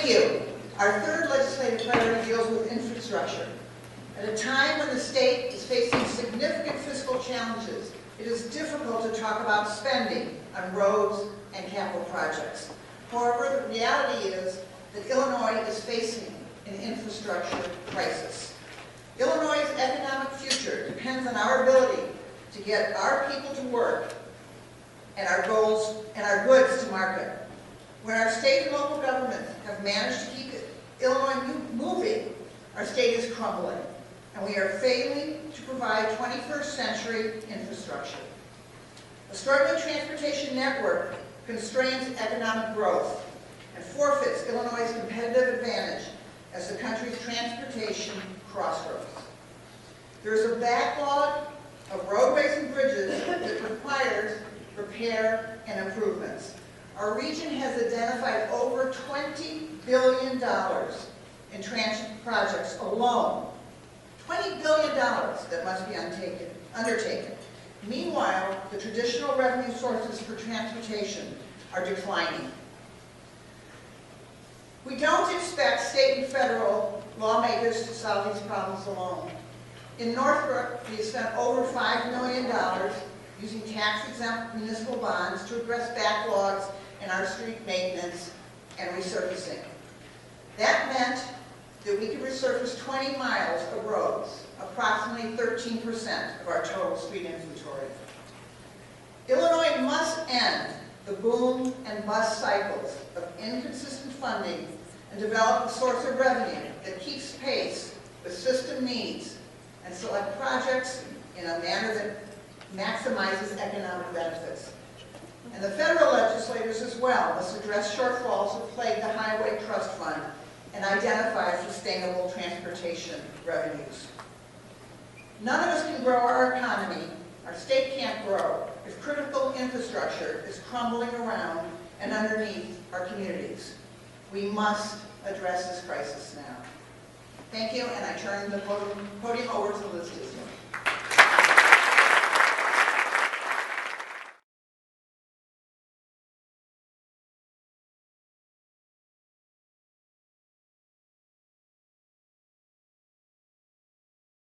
Thank you. Our third legislative priority deals with infrastructure. At a time when the state is facing significant fiscal challenges, it is difficult to talk about spending on roads and capital projects. However, the reality is that Illinois is facing an infrastructure crisis. Illinois' economic future depends on our ability to get our people to work and our goods to market. When our state and local governments have managed to keep Illinois moving, our state is crumbling, and we are failing to provide 21st century infrastructure. A struggling transportation network constrains economic growth and forfeits Illinois' competitive advantage as the country's transportation crossroads. There is a backlog of roadways and bridges that requires repair and improvements. Our region has identified over $20 billion in transit projects alone. $20 billion that must be undertaken. Meanwhile, the traditional revenue sources for transportation are declining. We don't expect state and federal lawmakers to solve these problems alone. In Northbrook, we have spent over $5 million using tax-exempt municipal bonds to address backlogs in our street maintenance and resurfacing. That meant that we could resurface 20 miles of roads, approximately 13% of our total street inventory. Illinois must end the boom and bust cycles of inconsistent funding and develop a source of revenue that keeps pace with system needs and select projects in a manner that maximizes economic benefits. And the federal legislators as well must address shortfalls that plague the Highway Trust Fund and identify sustainable transportation revenues. None of us can grow our economy, our state can't grow, if critical infrastructure is crumbling around and underneath our communities. We must address this crisis now. Thank you, and I turn the podium over to Liz Disney.